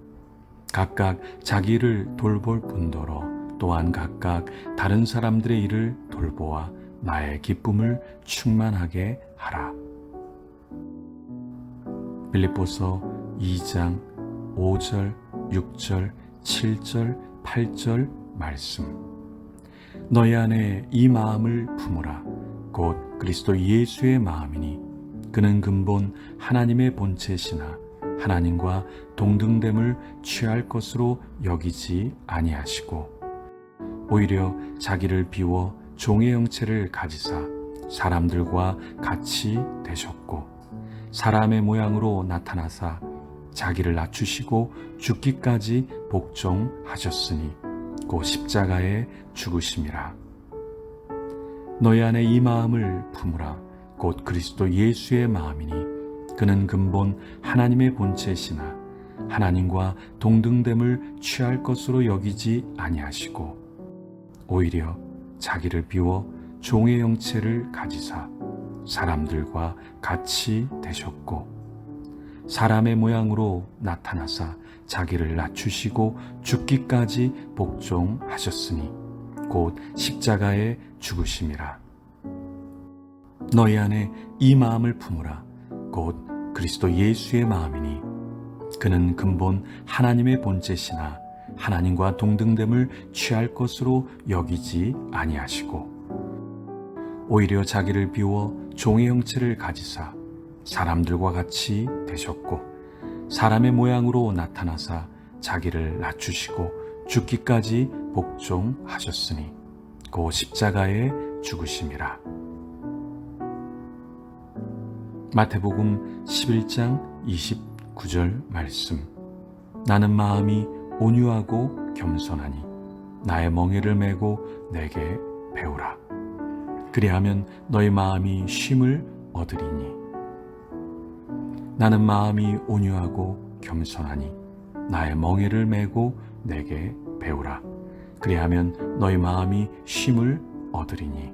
각각 자기 일을 돌볼 뿐더러 또한 각각 다른 사람들의 일을 돌보아 나의 기쁨을 충만하게 하라. 빌립보서 2장 5절, 6절, 7절, 8절 말씀. 너희 안에 이 마음을 품으라. 곧 그리스도 예수의 마음이니 그는 근본 하나님의 본체시나 하나님과 동등됨을 취할 것으로 여기지 아니하시고 오히려 자기를 비워 종의 형체를 가지사 사람들과 같이 되셨고 사람의 모양으로 나타나사 자기를 낮추시고 죽기까지 복종하셨으니 곧 십자가에 죽으심이라. 너희 안에 이 마음을 품으라. 곧 그리스도 예수의 마음이니 그는 근본 하나님의 본체시나 하나님과 동등됨을 취할 것으로 여기지 아니하시고 오히려 자기를 비워 종의 형체를 가지사 사람들과 같이 되셨고 사람의 모양으로 나타나사 자기를 낮추시고 죽기까지 복종하셨으니 곧 십자가에 죽으심이라. 너희 안에 이 마음을 품으라. 곧 그리스도 예수의 마음이니 그는 근본 하나님의 본체시나 하나님과 동등됨을 취할 것으로 여기지 아니하시고 오히려 자기를 비워 종의 형체를 가지사 사람들과 같이 되셨고 사람의 모양으로 나타나사 자기를 낮추시고 죽기까지 복종하셨으니 곧 십자가에 죽으심이라. 마태복음 11장 29절 말씀. 나는 마음이 온유하고 겸손하니 나의 멍에를 메고 내게 배우라. 그리하면 너희 마음이 쉼을 얻으리니. 나는 마음이 온유하고 겸손하니 나의 멍에를 메고 내게 배우라. 그리하면 너희 마음이 쉼을 얻으리니.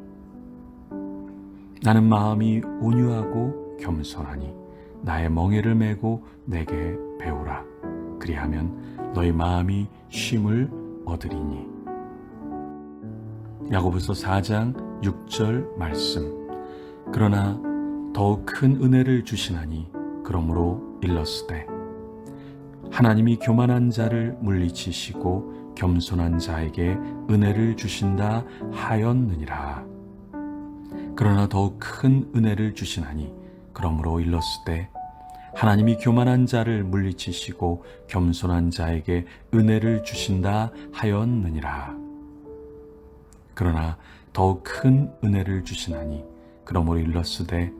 나는 마음이 온유하고 겸손하니 나의 멍에를 메고 내게 배우라. 그리하면 너희 마음이 쉼을 얻으리니. 야고보서 4장 6절 말씀. 그러나 더욱 큰 은혜를 주시나니 그러므로 일렀으되 하나님이 교만한 자를 물리치시고 겸손한 자에게 은혜를 주신다 하였느니라. 그러나 더욱 큰 은혜를 주시나니 그러므로 일렀으되 하나님이 교만한 자를 물리치시고 겸손한 자에게 은혜를 주신다 하였느니라. 그러나 더욱 큰 은혜를 주시나니 그러므로 일렀으되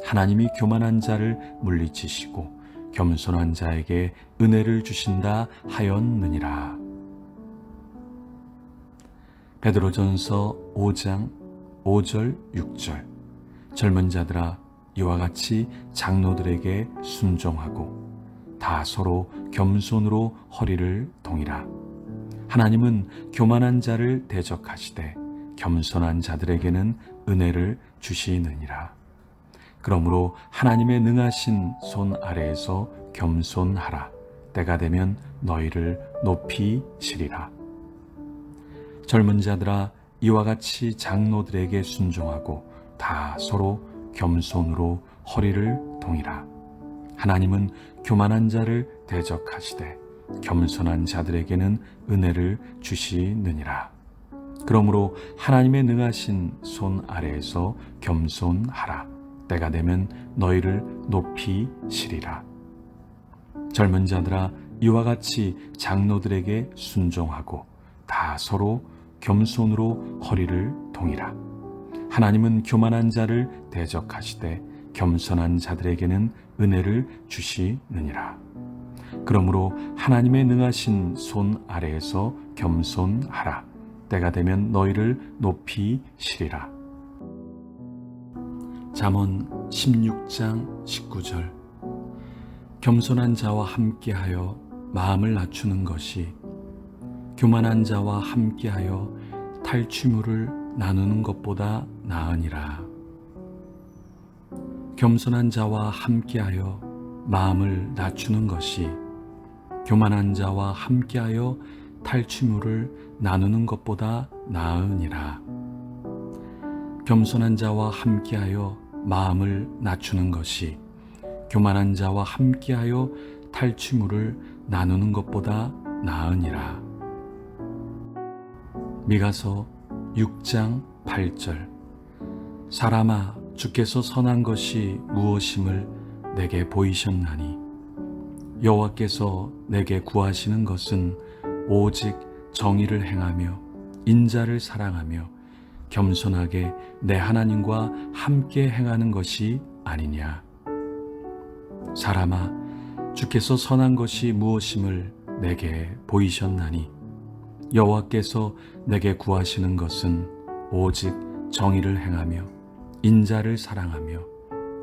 하나님이 교만한 자를 물리치시고 겸손한 자에게 은혜를 주신다 하였느니라. 베드로전서 5장 5절 6절. 젊은 자들아 이와 같이 장로들에게 순종하고 다 서로 겸손으로 허리를 동이라. 하나님은 교만한 자를 대적하시되 겸손한 자들에게는 은혜를 주시느니라. 그러므로 하나님의 능하신 손 아래에서 겸손하라. 때가 되면 너희를 높이시리라. 젊은 자들아 이와 같이 장로들에게 순종하고 다 서로 겸손으로 허리를 동이라. 하나님은 교만한 자를 대적하시되 겸손한 자들에게는 은혜를 주시느니라. 그러므로 하나님의 능하신 손 아래에서 겸손하라. 때가 되면 너희를 높이시리라. 젊은 자들아 이와 같이 장로들에게 순종하고 다 서로 겸손으로 허리를 동이라. 하나님은 교만한 자를 대적하시되 겸손한 자들에게는 은혜를 주시느니라. 그러므로 하나님의 능하신 손 아래에서 겸손하라. 때가 되면 너희를 높이시리라. 잠언 16장 19절. 겸손한 자와 함께하여 마음을 낮추는 것이 교만한 자와 함께하여 탈취물을 나누는 것보다 나으니라. 겸손한 자와 함께하여 마음을 낮추는 것이 교만한 자와 함께하여 탈취물을 나누는 것보다 나으니라. 겸손한 자와 함께하여 마음을 낮추는 것이 교만한 자와 함께하여 탈취물을 나누는 것보다 나으니라. 미가서 6장 8절. 사람아 주께서 선한 것이 무엇임을 내게 보이셨나니 여호와께서 내게 구하시는 것은 오직 정의를 행하며 인자를 사랑하며 겸손하게 내 하나님과 함께 행하는 것이 아니냐. 사람아 주께서 선한 것이 무엇임을 내게 보이셨나니 여호와께서 내게 구하시는 것은 오직 정의를 행하며 인자를 사랑하며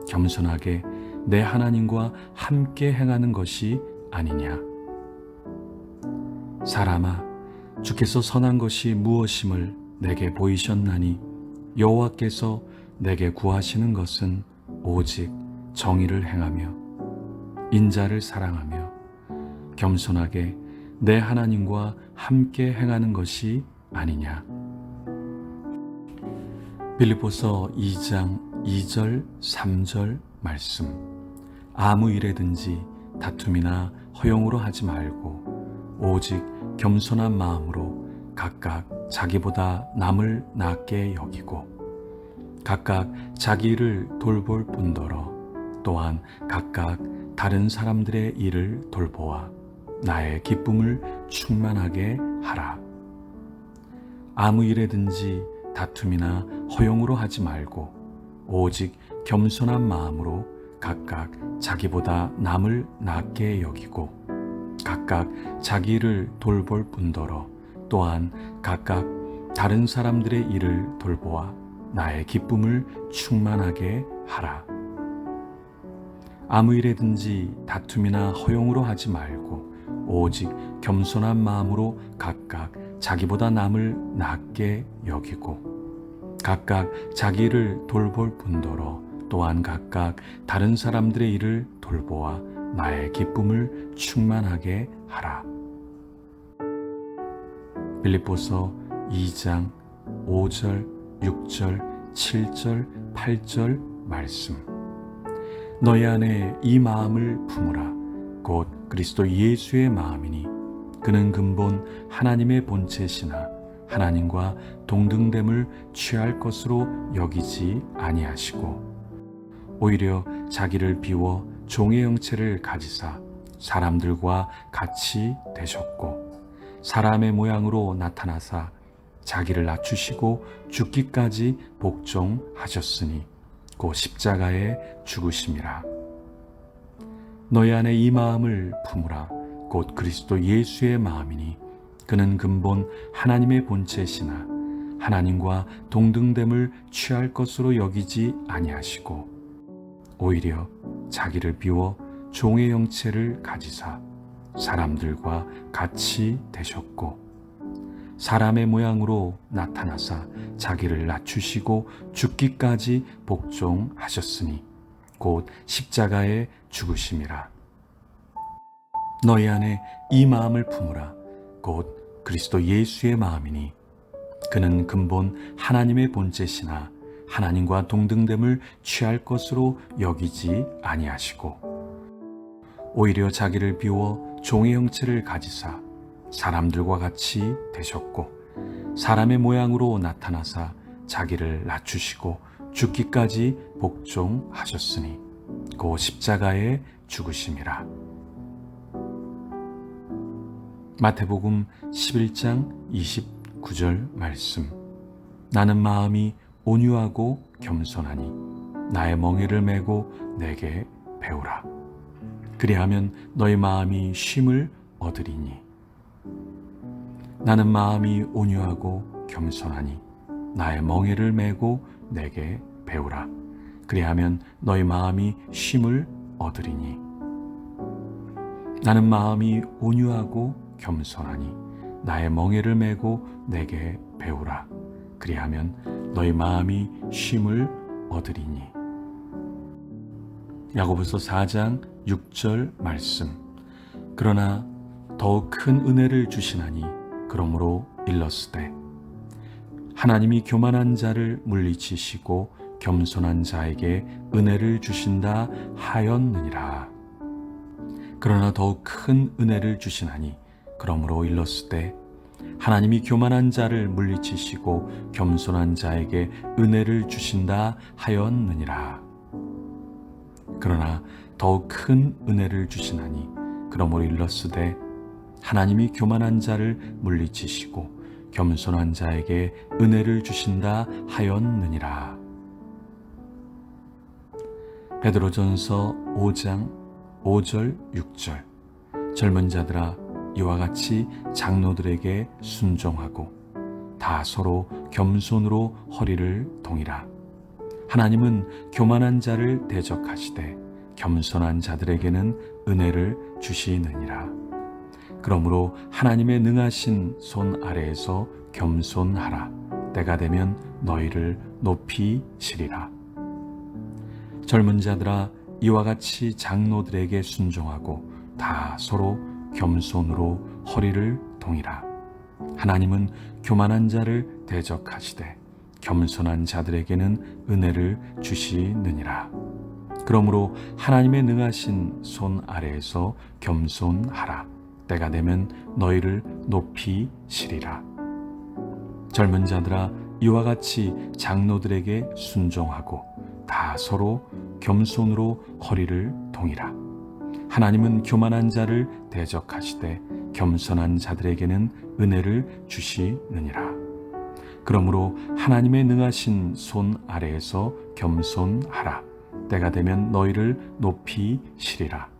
겸손하게 내 하나님과 함께 행하는 것이 아니냐. 사람아 주께서 선한 것이 무엇임을 내게 보이셨나니 여호와께서 내게 구하시는 것은 오직 정의를 행하며 인자를 사랑하며 겸손하게 내 하나님과 함께 행하는 것이 아니냐. 빌립보서 2장 2절 3절 말씀. 아무 일에든지 다툼이나 허용으로 하지 말고 오직 겸손한 마음으로 각각 자기보다 남을 낮게 여기고 각각 자기 일을 돌볼 뿐더러 또한 각각 다른 사람들의 일을 돌보아 나의 기쁨을 충만하게 하라. 아무 일에든지 다툼이나 허용으로 하지 말고 오직 겸손한 마음으로 각각 자기보다 남을 낮게 여기고 각각 자기 일을 돌볼 뿐더러 또한 각각 다른 사람들의 일을 돌보아 나의 기쁨을 충만하게 하라. 아무 일에든지 다툼이나 허용으로 하지 말고 오직 겸손한 마음으로 각각 자기보다 남을 낮게 여기고 각각 자기 일을 돌볼 뿐더러 또한 각각 다른 사람들의 일을 돌보아 나의 기쁨을 충만하게 하라. 빌립보서 2장 5절, 6절, 7절, 8절 말씀. 너희 안에 이 마음을 품으라. 곧 그리스도 예수의 마음이니 그는 근본 하나님의 본체시나 하나님과 동등됨을 취할 것으로 여기지 아니하시고 오히려 자기를 비워 종의 형체를 가지사 사람들과 같이 되셨고 사람의 모양으로 나타나사 자기를 낮추시고 죽기까지 복종하셨으니 곧 십자가에 죽으심이라. 너희 안에 이 마음을 품으라. 곧 그리스도 예수의 마음이니 그는 근본 하나님의 본체시나 하나님과 동등됨을 취할 것으로 여기지 아니하시고 오히려 자기를 비워 종의 형체를 가지사 사람들과 같이 되셨고 사람의 모양으로 나타나사 자기를 낮추시고 죽기까지 복종하셨으니 곧 십자가에 죽으심이라. 너희 안에 이 마음을 품으라. 곧 그리스도 예수의 마음이니 그는 근본 하나님의 본체시나 하나님과 동등됨을 취할 것으로 여기지 아니하시고 오히려 자기를 비워 종의 형체를 가지사 사람들과 같이 되셨고 사람의 모양으로 나타나사 자기를 낮추시고 죽기까지 복종하셨으니 곧 십자가에 죽으심이라. 마태복음 11장 29절 말씀. 나는 마음이 온유하고 겸손하니 나의 멍에를 메고 내게 배우라. 그리하면 너희 마음이 쉼을 얻으리니. 나는 마음이 온유하고 겸손하니 나의 멍에를 메고 내게 배우라. 그리하면 너희 마음이 쉼을 얻으리니. 나는 마음이 온유하고 겸손하니 나의 멍에를 메고 내게 배우라. 그리하면 너희 마음이 쉼을 얻으리니. 야고보서 4장 6절 말씀. 그러나 더욱 큰 은혜를 주시나니 그러므로 일렀으되 하나님이 교만한 자를 물리치시고 겸손한 자에게 은혜를 주신다 하였느니라. 그러나 더욱 큰 은혜를 주시나니 그러므로 일렀으되 하나님이 교만한 자를 물리치시고 겸손한 자에게 은혜를 주신다 하였느니라. 그러나 더욱 큰 은혜를 주시나니 그러므로 일렀으되 하나님이 교만한 자를 물리치시고 겸손한 자에게 은혜를 주신다 하였느니라. 베드로전서 5장 5절 6절. 젊은 자들아 이와 같이 장로들에게 순종하고 다 서로 겸손으로 허리를 동이라. 하나님은 교만한 자를 대적하시되 겸손한 자들에게는 은혜를 주시느니라. 그러므로 하나님의 능하신 손 아래에서 겸손하라. 때가 되면 너희를 높이시리라. 젊은 자들아 이와 같이 장로들에게 순종하고 다 서로 겸손으로 허리를 동이라. 하나님은 교만한 자를 대적하시되 겸손한 자들에게는 은혜를 주시느니라. 그러므로 하나님의 능하신 손 아래에서 겸손하라. 때가 되면 너희를 높이시리라. 젊은 자들아 이와 같이 장로들에게 순종하고 다 서로 겸손으로 허리를 동이라. 하나님은 교만한 자를 대적하시되 겸손한 자들에게는 은혜를 주시느니라. 그러므로 하나님의 능하신 손 아래에서 겸손하라. 때가 되면 너희를 높이시리라.